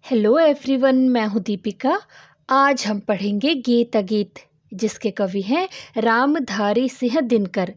Hello everyone, मैं हूँ दीपिका। आज हम पढ़ेंगे गीत अगीत, जिसके कवि हैं रामधारी सिंह दिनकर।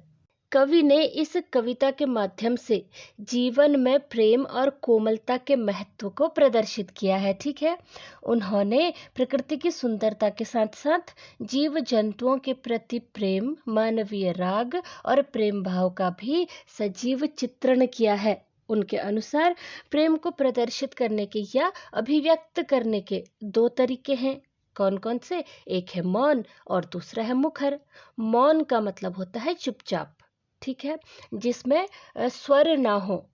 कवि ने इस कविता के माध्यम से जीवन में प्रेम और कोमलता के महत्व को प्रदर्शित किया है। ठीक है, उन्होंने प्रकृति की सुंदरता के साथ साथ जीव जंतुओं के प्रति प्रेम, मानवीय राग और प्रेम भाव का भी सजीव चित्रण किया है। उनके अनुसार प्रेम को प्रदर्शित करने के या अभिव्यक्त करने के दो तरीके हैं। कौन कौन से? एक है मौन और दूसरा है मुखर। मौन का मतलब होता है चुपचाप, ठीक है, जिसमें स्वर ना हो,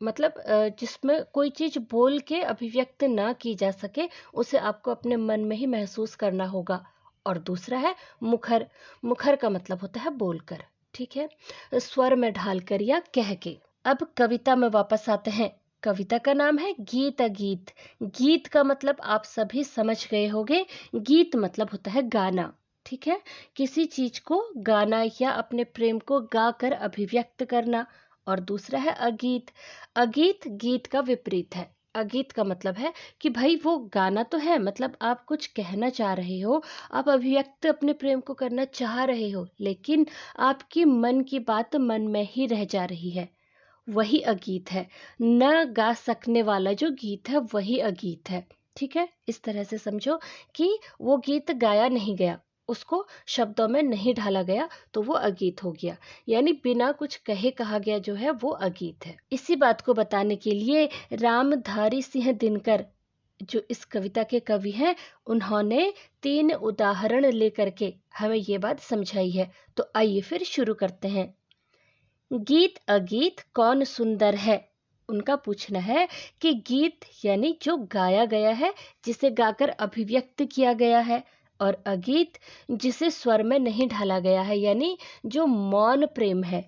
मतलब जिसमें कोई चीज बोल के अभिव्यक्त ना की जा सके, उसे आपको अपने मन में ही महसूस करना होगा। और दूसरा है मुखर। मुखर का मतलब होता है बोलकर, ठीक है, स्वर में ढालकर या कह के। अब कविता में वापस आते हैं। कविता का नाम है गीत अगीत। गीत का मतलब आप सभी समझ गए होंगे। गीत मतलब होता है गाना, ठीक है, किसी चीज को गाना या अपने प्रेम को गा कर अभिव्यक्त करना। और दूसरा है अगीत। अगीत गीत का विपरीत है। अगीत का मतलब है कि भाई वो गाना तो है, मतलब आप कुछ कहना चाह रहे हो, आप अभिव्यक्त अपने प्रेम को करना चाह रहे हो, लेकिन आपकी मन की बात मन में ही रह जा रही है, वही अगीत है। न गा सकने वाला जो गीत है वही अगीत है। ठीक है, इस तरह से समझो कि वो गीत गाया नहीं गया, उसको शब्दों में नहीं ढाला गया, तो वो अगीत हो गया। यानी बिना कुछ कहे कहा गया जो है वो अगीत है। इसी बात को बताने के लिए रामधारी सिंह दिनकर, जो इस कविता के कवि हैं, उन्होंने 3 उदाहरण लेकर के हमें ये बात समझाई है। तो आइए फिर शुरू करते हैं। गीत अगीत कौन सुंदर है? उनका पूछना है कि गीत यानी जो गाया गया है, जिसे गाकर अभिव्यक्त किया गया है, और अगीत जिसे स्वर में नहीं ढाला गया है, यानी जो मौन प्रेम है,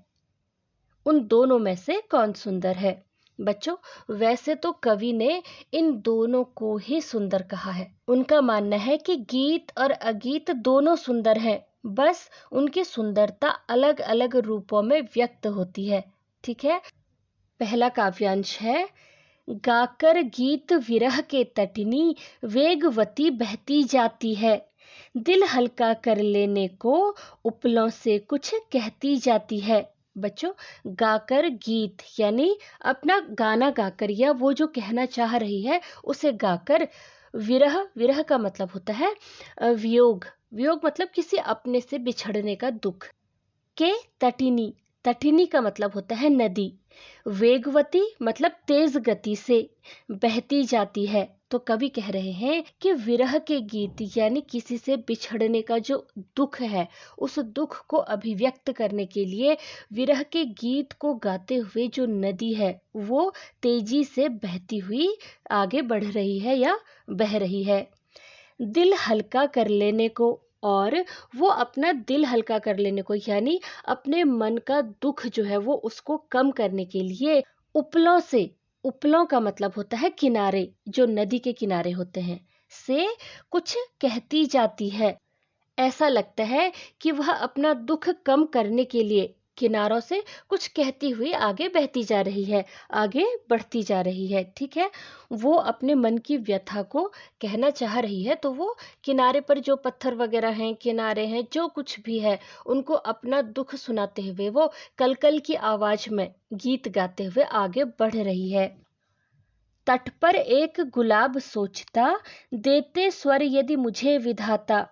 उन दोनों में से कौन सुंदर है? बच्चों, वैसे तो कवि ने इन दोनों को ही सुंदर कहा है। उनका मानना है कि गीत और अगीत दोनों सुंदर हैं, बस उनकी सुंदरता अलग अलग रूपों में व्यक्त होती है। ठीक है, पहला काव्यांश है। गाकर गीत विरह के तटनी, वेगवती बहती जाती है, दिल हल्का कर लेने को उपलों से कुछ कहती जाती है। बच्चों, गाकर गीत यानी अपना गाना गाकर या वो जो कहना चाह रही है उसे गाकर, विरह, विरह का मतलब होता है वियोग, वियोग मतलब किसी अपने से बिछड़ने का दुख, के तटिनी, तटिनी का मतलब होता है नदी, वेगवती मतलब तेज गति से, बहती जाती है। तो कवि कह रहे हैं कि विरह के गीत यानी किसी से बिछड़ने का जो दुख है, उस दुख को अभिव्यक्त करने के लिए विरह के गीत को गाते हुए जो नदी है वो तेजी से बहती हुई आगे बढ़ रही है या बह रही है। दिल हल्का कर लेने को, और वो अपना दिल हल्का कर लेने को यानी अपने मन का दुख जो है वो उसको कम करने के लिए उपलों से, उपलों का मतलब होता है किनारे, जो नदी के किनारे होते हैं, से कुछ कहती जाती है। ऐसा लगता है कि वह अपना दुख कम करने के लिए किनारों से कुछ कहती हुई आगे बहती जा रही है, आगे बढ़ती जा रही है। ठीक है, वो अपने मन की व्यथा को कहना चाह रही है, तो वो किनारे पर जो पत्थर वगैरह हैं, किनारे हैं, जो कुछ भी है, उनको अपना दुख सुनाते हुए वो कलकल की आवाज में गीत गाते हुए आगे बढ़ रही है। तट पर एक गुलाब सोचता, देते स्वर यदि मुझे विधाता,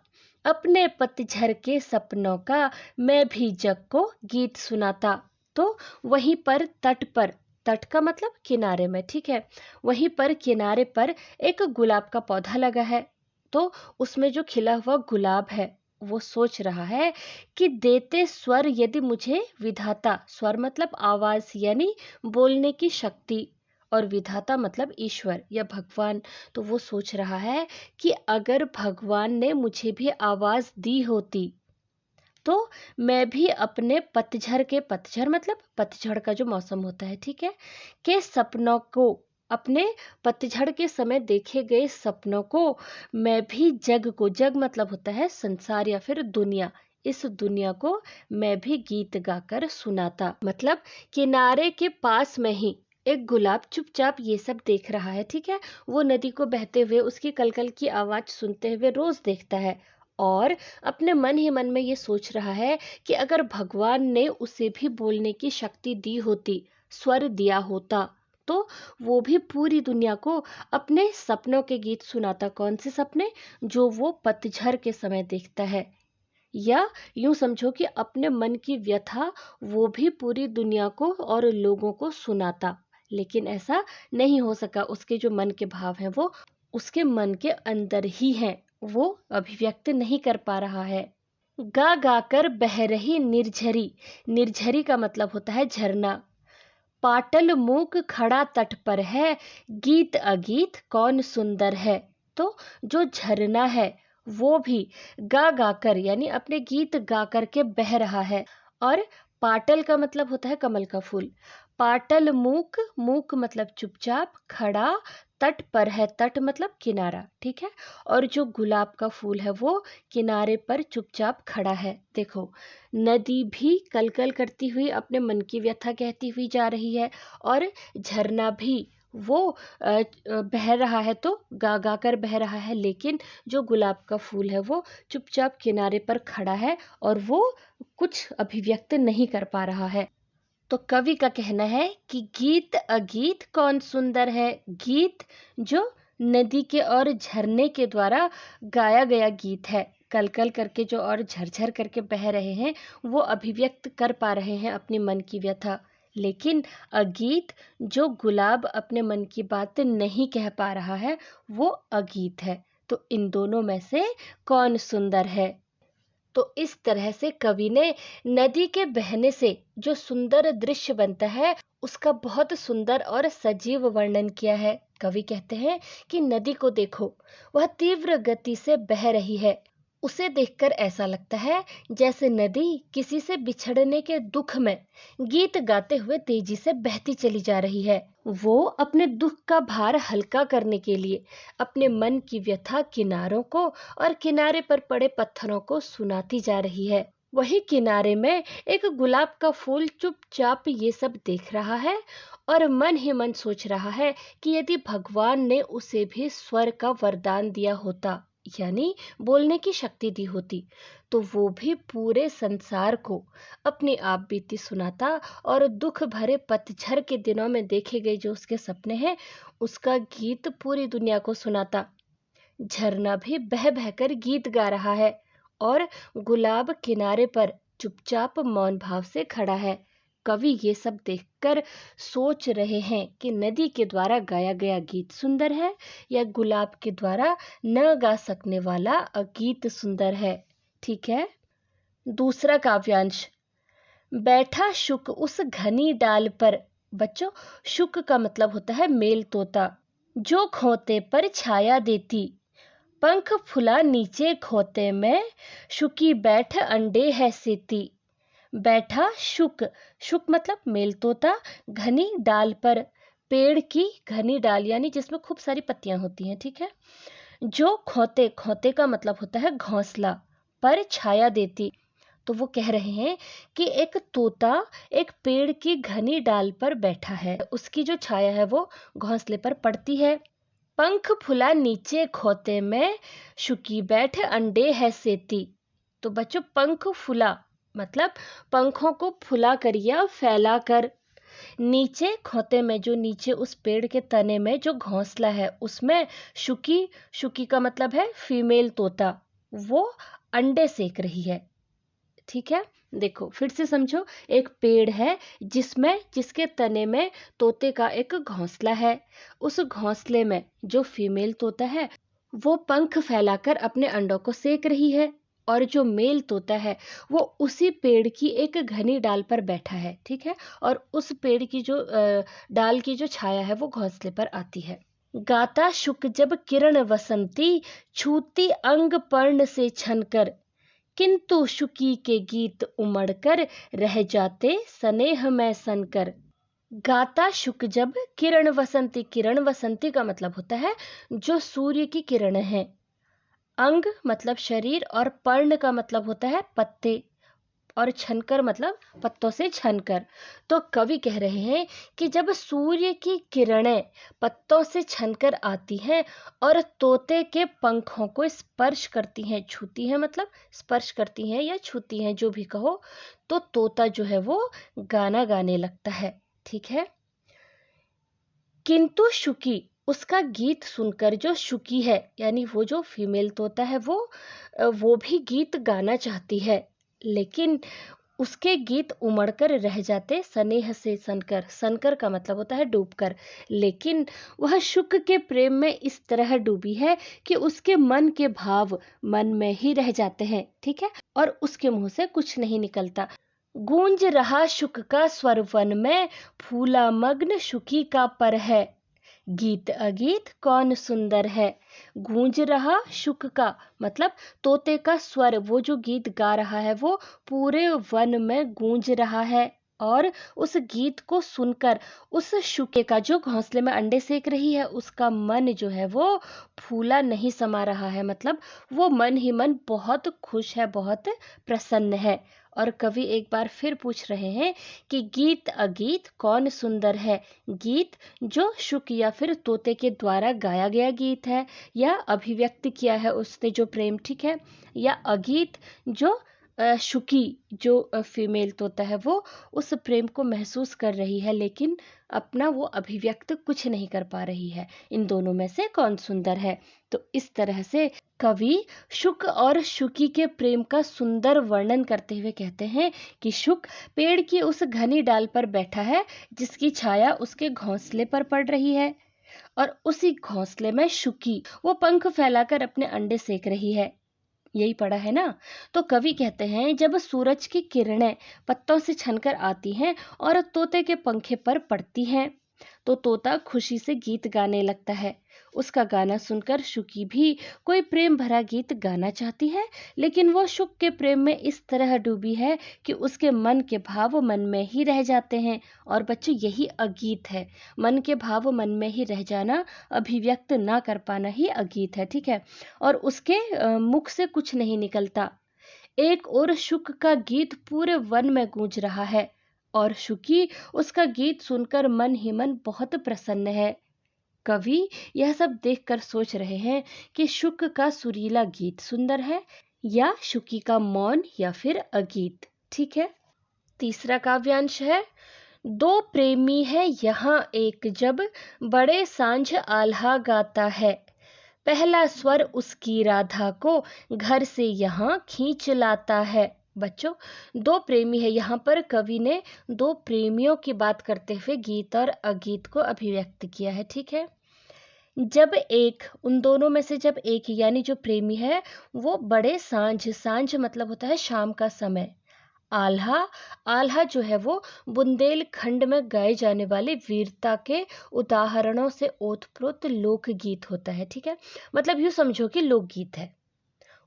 अपने पतझर के सपनों का मैं भी जग को गीत सुनाता। तो वहीं पर तट पर, तट का मतलब किनारे में, ठीक है, वहीं पर किनारे पर एक गुलाब का पौधा लगा है। तो उसमें जो खिला हुआ गुलाब है वो सोच रहा है कि देते स्वर यदि मुझे विधाता, स्वर मतलब आवाज यानी बोलने की शक्ति, और विधाता मतलब ईश्वर या भगवान। तो वो सोच रहा है कि अगर भगवान ने मुझे भी आवाज दी होती तो मैं भी अपने पतझड़ के, पतझड़ मतलब पतझड़ का जो मौसम होता है, ठीक है, के सपनों को, अपने पतझड़ के समय देखे गए सपनों को मैं भी जग को, जग मतलब होता है संसार या फिर दुनिया, इस दुनिया को मैं भी गीत गाकर सुनाता। मतलब किनारे के पास में ही एक गुलाब चुपचाप ये सब देख रहा है, ठीक है। वो नदी को बहते हुए उसकी कलकल की आवाज सुनते हुए रोज देखता है और अपने मन ही मन में ये सोच रहा है कि अगर भगवान ने उसे भी बोलने की शक्ति दी होती, स्वर दिया होता, तो वो भी पूरी दुनिया को अपने सपनों के गीत सुनाता। कौन से सपने? जो वो पतझड़ के समय देखता है। या यूं समझो कि अपने मन की व्यथा वो भी पूरी दुनिया को और लोगों को सुनाता। लेकिन ऐसा नहीं हो सका। उसके जो मन के भाव हैं वो उसके मन के अंदर ही हैं, वो अभिव्यक्त नहीं कर पा रहा है। गा गा कर बह रही निर्झरी। निर्झरी का मतलब होता है झरना। पाटल मूक खड़ा तट पर है, गीत अगीत कौन सुंदर है। तो जो झरना है वो भी गा गा कर यानी अपने गीत गा कर के बह रहा है। और पाटल का मतलब होता है कमल का फूल। पाटल मूक, मूक मतलब चुपचाप, खड़ा, तट पर है, तट मतलब किनारा, ठीक है। और जो गुलाब का फूल है वो किनारे पर चुपचाप खड़ा है। देखो, नदी भी कलकल करती हुई अपने मन की व्यथा कहती हुई जा रही है और झरना भी वो बह रहा है, तो गा गा कर बह रहा है। लेकिन जो गुलाब का फूल है वो चुपचाप किनारे पर खड़ा है और वो कुछ अभिव्यक्त नहीं कर पा रहा है। तो कवि का कहना है कि गीत अगीत कौन सुंदर है। गीत जो नदी के और झरने के द्वारा गाया गया गीत है, कल कल करके जो और झरझर करके बह रहे हैं, वो अभिव्यक्त कर पा रहे हैं अपनी मन की व्यथा। लेकिन अगीत, जो गुलाब अपने मन की बात नहीं कह पा रहा है, वो अगीत है। तो इन दोनों में से कौन सुंदर है? तो इस तरह से कवि ने नदी के बहने से जो सुंदर दृश्य बनता है उसका बहुत सुंदर और सजीव वर्णन किया है। कवि कहते हैं कि नदी को देखो, वह तीव्र गति से बह रही है। उसे देखकर ऐसा लगता है जैसे नदी किसी से बिछड़ने के दुख में गीत गाते हुए तेजी से बहती चली जा रही है। वो अपने दुख का भार हल्का करने के लिए अपने मन की व्यथा किनारों को और किनारे पर पड़े पत्थरों को सुनाती जा रही है। वही किनारे में एक गुलाब का फूल चुपचाप ये सब देख रहा है और मन ही मन सोच रहा है कि यदि भगवान ने उसे भी स्वर का वरदान दिया होता, यानी बोलने की शक्ति दी होती, तो वो भी पूरे संसार को अपनी आप बीती सुनाता और दुख भरे पतझड़ के दिनों में देखे गए जो उसके सपने हैं उसका गीत पूरी दुनिया को सुनाता। झरना भी बह बहकर गीत गा रहा है और गुलाब किनारे पर चुपचाप मौन भाव से खड़ा है। कवि ये सब देखकर सोच रहे हैं कि नदी के द्वारा गाया गया गीत सुंदर है या गुलाब के द्वारा न गा सकने वाला गीत सुंदर है। ठीक है। दूसरा काव्यांश। बैठा शुक उस घनी डाल पर। बच्चों, शुक का मतलब होता है मेल तोता, जो खोते पर छाया देती। पंख फुला नीचे खोते में, शुकी बैठ अंडे है सेती। बैठा शुक, शुक मतलब मेल तोता, घनी डाल पर, पेड़ की घनी डाल यानी जिसमें खूब सारी पत्तियां होती हैं, ठीक है। जो खोते, खोते का मतलब होता है घोंसला, पर छाया देती। तो वो कह रहे हैं कि एक तोता एक पेड़ की घनी डाल पर बैठा है, उसकी जो छाया है वो घोंसले पर पड़ती है। पंख फुला नीचे खोते में, शुकी बैठ अंडे है सेती। तो बच्चों, पंख फुला मतलब पंखों को फुला कर या फैला कर, नीचे खोते में जो नीचे उस पेड़ के तने में जो घोंसला है उसमें शुकी, शुकी का मतलब है फीमेल तोता, वो अंडे सेक रही है। ठीक है। देखो फिर से समझो, एक पेड़ है जिसमें जिसके तने में तोते का एक घोंसला है। उस घोंसले में जो फीमेल तोता है वो पंख फैलाकर अपने अंडों को सेक रही है और जो मेल तोता है वो उसी पेड़ की एक घनी डाल पर बैठा है। ठीक है। और उस पेड़ की जो डाल की जो छाया है वो घोंसले पर आती है। गाता शुक जब किरण वसंती, छूती अंग पर्ण से छनकर। किंतु शुकी के गीत उमड़कर, रह जाते स्नेह में सनकर। गाता शुक जब किरण वसंती, किरण वसंती का मतलब होता है जो सूर्य की किरण है। अंग मतलब शरीर और पर्ण का मतलब होता है पत्ते। और छनकर मतलब पत्तों से छनकर। तो कवि कह रहे हैं कि जब सूर्य की किरणें पत्तों से छनकर आती हैं और तोते के पंखों को स्पर्श करती हैं, छूती हैं मतलब स्पर्श करती हैं या छूती हैं, जो भी कहो, तो तोता जो है वो गाना गाने लगता है। ठीक है। किंतु शुकी, उसका गीत सुनकर जो शुकी है यानी वो जो फीमेल तोता है वो भी गीत गाना चाहती है, लेकिन उसके गीत उमड़कर रह जाते स्नेह से सनकर। सनकर का मतलब होता है डूबकर। लेकिन वह शुक के प्रेम में इस तरह डूबी है कि उसके मन के भाव मन में ही रह जाते हैं। ठीक है। और उसके मुंह से कुछ नहीं निकलता। गूंज रहा शुक का स्वर वन में, फूला मग्न शुकी का पर है, गीत अगीत कौन सुंदर है। गूंज रहा शुक का मतलब तोते का स्वर, वो जो गीत गा रहा है वो पूरे वन में गूंज रहा है। और उस गीत को सुनकर उस शुके का जो घोंसले में अंडे सेक रही है उसका मन जो है वो फूला नहीं समा रहा है, मतलब वो मन ही मन बहुत खुश है, बहुत प्रसन्न है। और कवि एक बार फिर पूछ रहे हैं कि गीत अगीत कौन सुंदर है। गीत जो शुक या फिर तोते के द्वारा गाया गया गीत है या अभिव्यक्त किया है उसने जो प्रेम। ठीक है। या अगीत जो शुकी जो फीमेल तोता है वो उस प्रेम को महसूस कर रही है लेकिन अपना वो अभिव्यक्त कुछ नहीं कर पा रही है। इन दोनों में से कौन सुंदर है। तो इस तरह से कवि शुक और शुकी के प्रेम का सुंदर वर्णन करते हुए कहते हैं कि शुक पेड़ की उस घनी डाल पर बैठा है जिसकी छाया उसके घोंसले पर पड़ रही है, और उसी घोंसले में शुकी वो पंख फैलाकर अपने अंडे सेक रही है। यही पड़ा है ना। तो कवि कहते हैं जब सूरज की किरणें पत्तों से छनकर आती हैं और तोते के पंखे पर पड़ती हैं तो तोता खुशी से गीत गाने लगता है। उसका गाना सुनकर शुकी भी कोई प्रेम भरा गीत गाना चाहती है, लेकिन वो शुक के प्रेम में इस तरह डूबी है कि उसके मन के भाव मन में ही रह जाते हैं। और बच्चों यही अगीत है, मन के भाव मन में ही रह जाना, अभिव्यक्त ना कर पाना ही अगीत है। ठीक है। और उसके मुख से कुछ नहीं निकलता। एक और शुक का गीत पूरे वन में गूंज रहा है और शुकी उसका गीत सुनकर मन ही मन बहुत प्रसन्न है। कवि यह सब देखकर सोच रहे हैं कि शुक का सुरीला गीत सुंदर है या शुकी का मौन या फिर अगीत। ठीक है। तीसरा काव्यांश है, दो प्रेमी है यहाँ एक जब, बड़े सांझ आल्हा गाता है, पहला स्वर उसकी राधा को घर से यहाँ खींच लाता है। बच्चों, दो प्रेमी है, यहाँ पर कवि ने दो प्रेमियों की बात करते हुए गीत और अगीत को अभिव्यक्त किया है। ठीक है। जब एक उन दोनों में से जब एक यानी जो प्रेमी है वो बड़े सांझ, सांझ मतलब होता है शाम का समय, आल्हा, आल्हा जो है वो बुंदेलखंड में गाए जाने वाले वीरता के उदाहरणों से ओतप्रोत लोकगीत होता है। ठीक है। मतलब यूँ समझो कि लोकगीत है।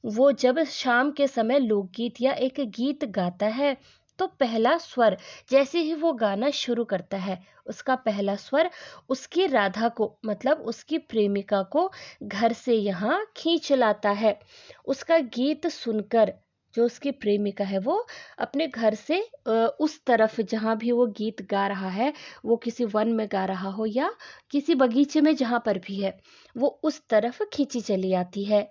वो जब शाम के समय लोकगीत या एक गीत गाता है तो पहला स्वर जैसे ही वो गाना शुरू करता है उसका पहला स्वर उसकी राधा को मतलब उसकी प्रेमिका को घर से यहाँ खींच लाता है। उसका गीत सुनकर जो उसकी प्रेमिका है वो अपने घर से उस तरफ जहाँ भी वो गीत गा रहा है, वो किसी वन में गा रहा हो या किसी बगीचे में जहाँ पर भी है, वो उस तरफ खींची चली आती है।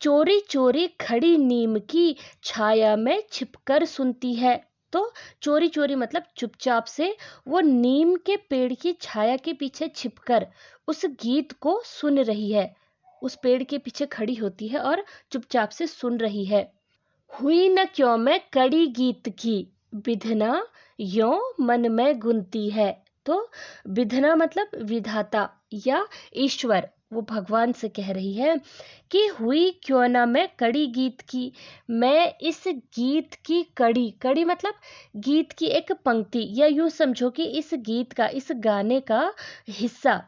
चोरी चोरी खड़ी नीम की छाया में छिपकर सुनती है। तो चोरी चोरी मतलब चुपचाप से वो नीम के पेड़ की छाया के पीछे छिपकर उस गीत को सुन रही है। उस पेड़ के पीछे खड़ी होती है और चुपचाप से सुन रही है। हुई न क्यों मैं कड़ी गीत की, विधना यों मन में गुनती है। तो विधना मतलब विधाता या ईश्वर, वो भगवान से कह रही है कि हुई क्यों ना मैं कड़ी गीत की, मैं इस गीत की कड़ी, कड़ी मतलब गीत की एक पंक्ति या यूं समझो कि इस गीत का, इस गाने का हिस्सा,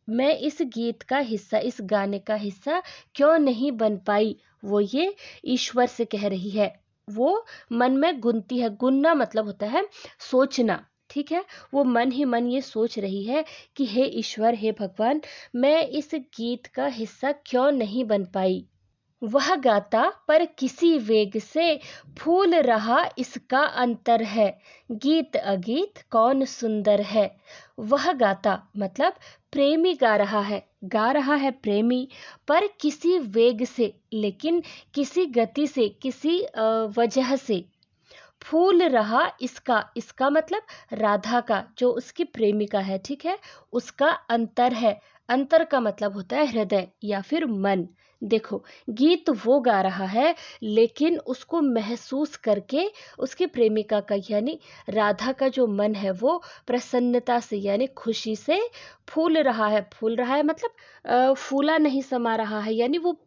मैं इस गीत का हिस्सा, इस गाने का हिस्सा क्यों नहीं बन पाई, वो ये ईश्वर से कह रही है। वो मन में गुनती है, गुनना मतलब होता है सोचना। ठीक है। वो मन ही मन ये सोच रही है कि हे ईश्वर, हे भगवान, मैं इस गीत का हिस्सा क्यों नहीं बन पाई। वह गाता पर किसी वेग से फूल रहा इसका अंतर है, गीत अगीत कौन सुंदर है। वह गाता मतलब प्रेमी गा रहा है प्रेमी, पर किसी वेग से, लेकिन किसी गति से, किसी वजह से। फूल रहा इसका मतलब राधा का, जो उसकी प्रेमिका है, ठीक है, उसका अंतर है। अंतर का मतलब होता है हृदय या फिर मन। देखो, गीत वो गा रहा है, लेकिन उसको महसूस करके उसकी प्रेमिका का यानी राधा का जो मन है वो प्रसन्नता से यानी खुशी से फूल रहा है मतलब फूला नहीं समा रहा है, यानी वो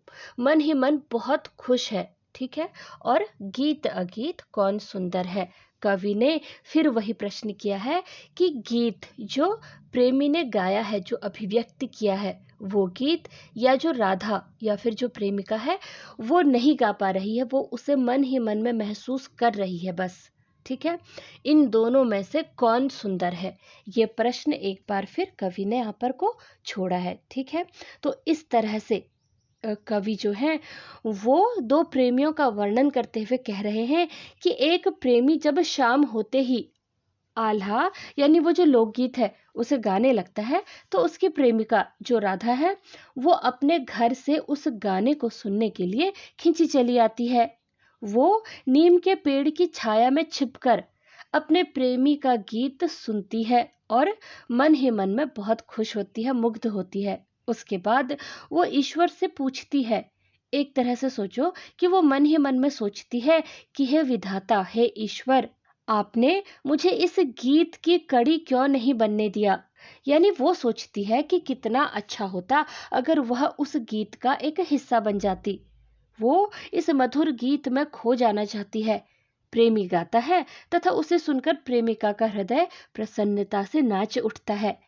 मन ही मन बहुत खुश है, ठीक है। और गीत अगीत कौन सुंदर है, कवि ने फिर वही प्रश्न किया है कि गीत जो प्रेमी ने गाया है, जो अभिव्यक्त किया है, वो गीत या जो राधा या फिर जो प्रेमिका है वो नहीं गा पा रही है, वो उसे मन ही मन में महसूस कर रही है बस, ठीक है। इन दोनों में से कौन सुंदर है, ये प्रश्न एक बार फिर कवि ने यहाँ पर को छोड़ा है, ठीक है। तो इस तरह से कवि जो हैं वो दो प्रेमियों का वर्णन करते हुए कह रहे हैं कि एक प्रेमी जब शाम होते ही आल्हा यानी वो जो लोकगीत है उसे गाने लगता है, तो उसकी प्रेमिका जो राधा है वो अपने घर से उस गाने को सुनने के लिए खिंची चली आती है। वो नीम के पेड़ की छाया में छिपकर अपने प्रेमी का गीत सुनती है और मन ही मन में बहुत खुश होती है, मुग्ध होती है। उसके बाद वो ईश्वर से पूछती है, एक तरह से सोचो कि वो मन ही मन में सोचती है कि हे विधाता, हे ईश्वर, आपने मुझे इस गीत की कड़ी क्यों नहीं बनने दिया। यानी वो सोचती है कि कितना अच्छा होता अगर वह उस गीत का एक हिस्सा बन जाती। वो इस मधुर गीत में खो जाना चाहती है। प्रेमी गाता है तथा उसे सुनकर प्रेमिका का हृदय प्रसन्नता से नाच उठता है।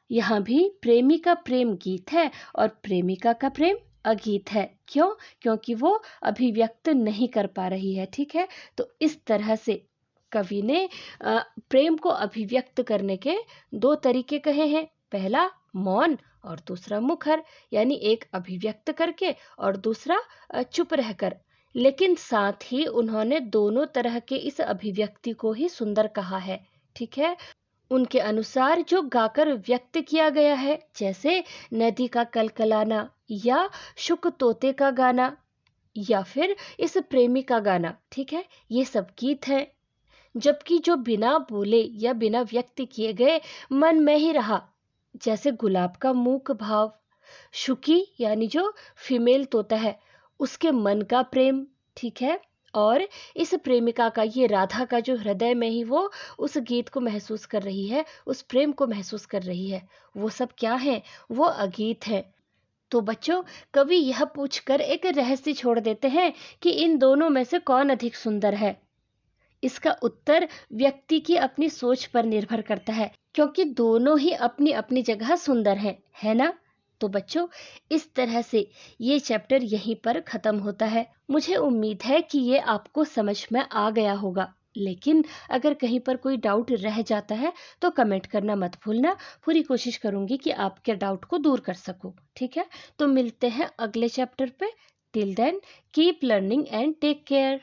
यहाँ भी प्रेमी का प्रेम गीत है और प्रेमिका का प्रेम अगीत है। क्यों? क्योंकि वो अभिव्यक्त नहीं कर पा रही है, ठीक है। तो इस तरह से कवि ने प्रेम को अभिव्यक्त करने के दो तरीके कहे हैं, पहला मौन और दूसरा मुखर, यानी एक अभिव्यक्त करके और दूसरा चुप रहकर। लेकिन साथ ही उन्होंने दोनों तरह के इस अभिव्यक्ति को ही सुंदर कहा है, ठीक है। उनके अनुसार जो गाकर व्यक्त किया गया है, जैसे नदी का कलकलाना या शुक तोते का गाना या फिर इस प्रेमी का गाना, ठीक है, ये सब गीत हैं। जबकि जो बिना बोले या बिना व्यक्त किए गए मन में ही रहा, जैसे गुलाब का मूक भाव, शुकी यानी जो फीमेल तोता है उसके मन का प्रेम, ठीक है, और इस प्रेमिका का, ये राधा का जो हृदय में ही वो उस गीत को महसूस कर रही है, उस प्रेम को महसूस कर रही है, वो सब क्या है? वो अगीत है। तो बच्चों, कवि यह पूछकर एक रहस्य छोड़ देते हैं कि इन दोनों में से कौन अधिक सुंदर है। इसका उत्तर व्यक्ति की अपनी सोच पर निर्भर करता है, क्योंकि दोनों ही अपनी अपनी जगह सुंदर हैं, है ना। तो बच्चों, इस तरह से ये चैप्टर यहीं पर खत्म होता है। मुझे उम्मीद है कि ये आपको समझ में आ गया होगा, लेकिन अगर कहीं पर कोई डाउट रह जाता है तो कमेंट करना मत भूलना। पूरी कोशिश करूंगी कि आपके डाउट को दूर कर सकूं, ठीक है। तो मिलते हैं अगले चैप्टर पे। Till then, keep learning and take care.